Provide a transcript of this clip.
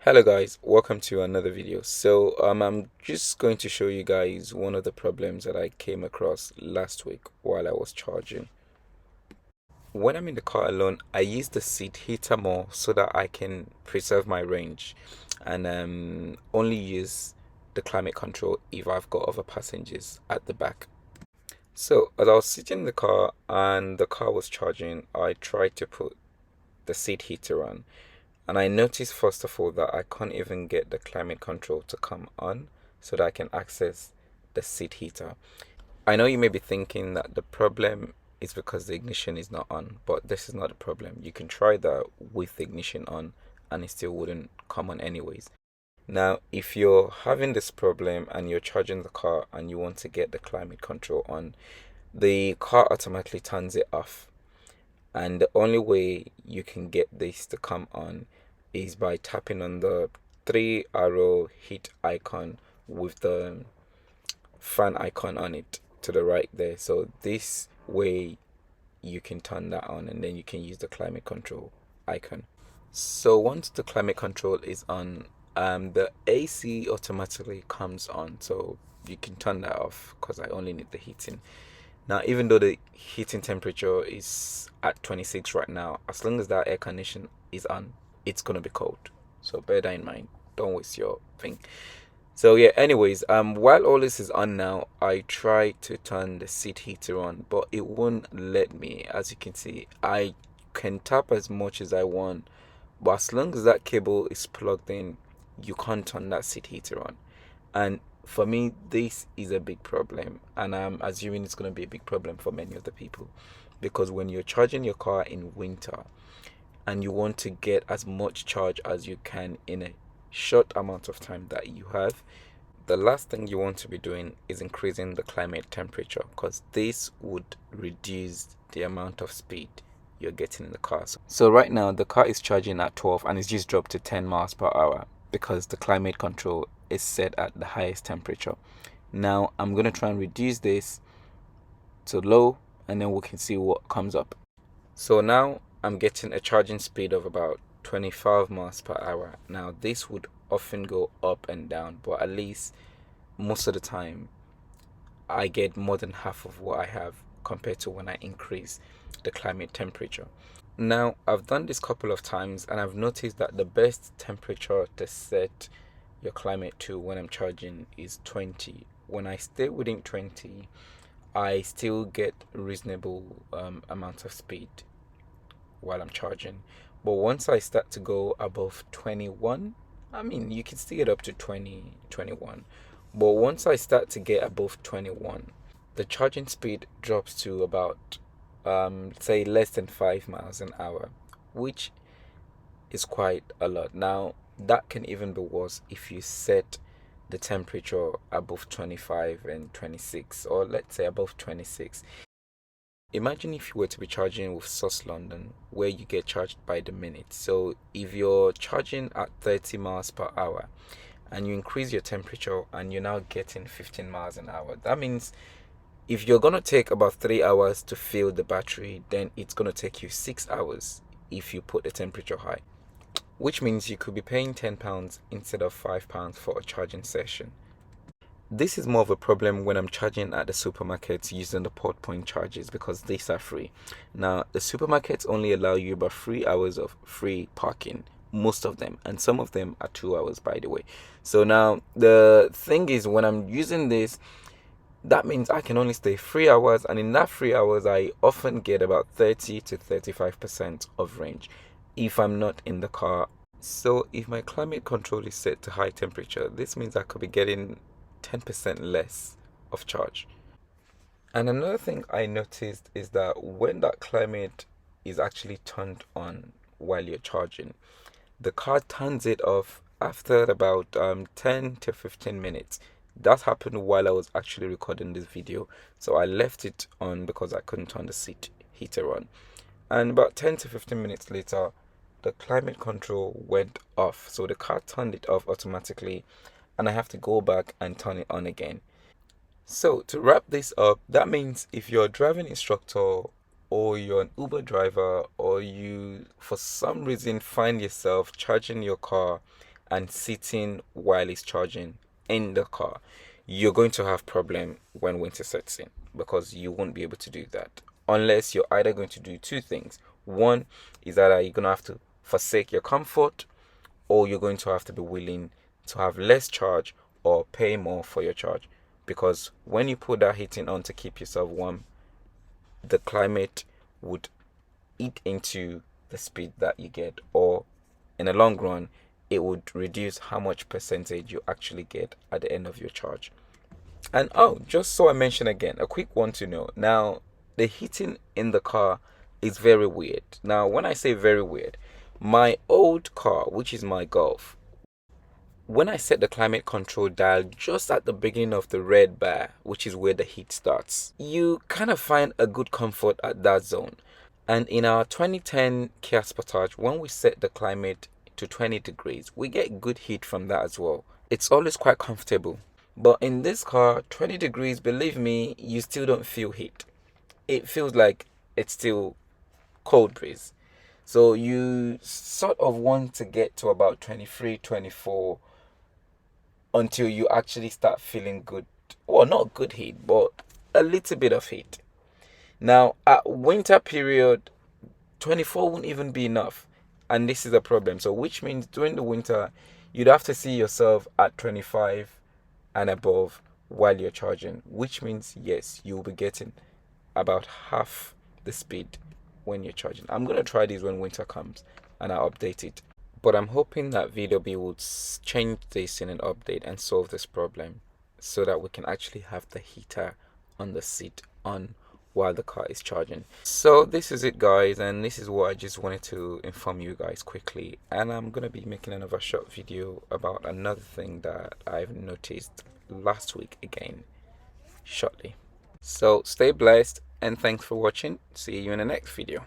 Hello guys, welcome to another video. I'm just going to show you guys one of the problems that I came across last week while I was charging. When I'm in the car alone, I use the seat heater more so that I can preserve my range and only use the climate control if I've got other passengers at the back. So as I was sitting in the car and the car was charging, I tried to put the seat heater on. And I noticed first of all that I can't even get the climate control to come on so that I can access the seat heater. I know you may be thinking that the problem is because the ignition is not on, but this is not the problem. You can try that with the ignition on and it still wouldn't come on anyways. Now, if you're having this problem and you're charging the car and you want to get the climate control on, the car automatically turns it off. And the only way you can get this to come on is by tapping on the three arrow heat icon with the fan icon on it to the right there. So this way you can turn that on and then you can use the climate control icon. So once the climate control is on, the AC automatically comes on. So you can turn that off because I only need the heating. Now, even though the heating temperature is at 26 right now, as long as that air condition is on, it's gonna be cold. So bear that in mind. Don't waste your thing. So yeah, anyways, while all this is on now, I try to turn the seat heater on, but it won't let me. As you can see, I can tap as much as I want, but as long as that cable is plugged in, you can't turn that seat heater on. And for me, this is a big problem, and I'm assuming it's going to be a big problem for many of the people, because when you're charging your car in winter and you want to get as much charge as you can in a short amount of time that you have, the last thing you want to be doing is increasing the climate temperature, because this would reduce the amount of speed you're getting in the car. So right now the car is charging at 12 and it's just dropped to 10 miles per hour because the climate control is set at the highest temperature. Now I'm going to try and reduce this to low and then we can see what comes up. So now I'm getting a charging speed of about 25 miles per hour. Now this would often go up and down, but at least most of the time I get more than half of what I have compared to when I increase the climate temperature. Now I've done this couple of times and I've noticed that the best temperature to set your climate to when I'm charging is 20. When I stay within 20, I still get reasonable amount of speed while I'm charging. But once I start to go above 21, I mean, you can still get up to 20, 21. But once I start to get above 21, the charging speed drops to about, say, less than 5 miles an hour, which is quite a lot. Now, that can even be worse if you set the temperature above 25 and 26, or let's say above 26. Imagine if you were to be charging with Source London, where you get charged by the minute. So if you're charging at 30 miles per hour and you increase your temperature and you're now getting 15 miles an hour, that means if you're going to take about 3 hours to fill the battery, then it's going to take you 6 hours if you put the temperature high, which means you could be paying £10 instead of £5 for a charging session. This is more of a problem when I'm charging at the supermarkets using the port point charges because these are free. Now, the supermarkets only allow you about 3 hours of free parking, most of them, and some of them are 2 hours, by the way. So now the thing is, when I'm using this, that means I can only stay 3 hours, and in that 3 hours I often get about 30 to 35% of range if I'm not in the car. So if my climate control is set to high temperature, this means I could be getting 10% less of charge. And another thing I noticed is that when that climate is actually turned on while you're charging, the car turns it off after about 10 to 15 minutes. That happened while I was actually recording this video, so I left it on because I couldn't turn the seat heater on. And about 10 to 15 minutes later, the climate control went off, so the car turned it off automatically and I have to go back and turn it on again. So to wrap this up, that means if you're a driving instructor or you're an Uber driver or you for some reason find yourself charging your car and sitting while it's charging in the car, you're going to have problem when winter sets in, because you won't be able to do that unless you're either going to do two things. One is that you're going to have to forsake your comfort, or you're going to have to be willing to have less charge or pay more for your charge, because when you put that heating on to keep yourself warm, the climate would eat into the speed that you get, or in the long run it would reduce how much percentage you actually get at the end of your charge. And oh, just so I mention again, a quick one to know. Now, the heating in the car is very weird. Now, when I say very weird, my old car, which is my Golf, when I set the climate control dial just at the beginning of the red bar, which is where the heat starts, you kind of find a good comfort at that zone. And in our 2010 Kia Sportage, when we set the climate to 20 degrees, we get good heat from that as well. It's always quite comfortable. But in this car, 20 degrees, believe me, you still don't feel heat. It feels like it's still cold breeze. So you sort of want to get to about 23, 24 until you actually start feeling good. Well, not good heat, but a little bit of heat. Now, at winter period, 24 won't even be enough. And this is a problem. So which means during the winter, you'd have to see yourself at 25 and above while you're charging, which means yes, you'll be getting about half the speed when you're charging. I'm going to try this when winter comes and I'll update it. But I'm hoping that VW will change this in an update and solve this problem, so that we can actually have the heater on the seat on while the car is charging. So this is it, guys, and this is what I just wanted to inform you guys quickly. And I'm gonna be making another short video about another thing that I've noticed last week again shortly. So stay blessed and thanks for watching. See you in the next video.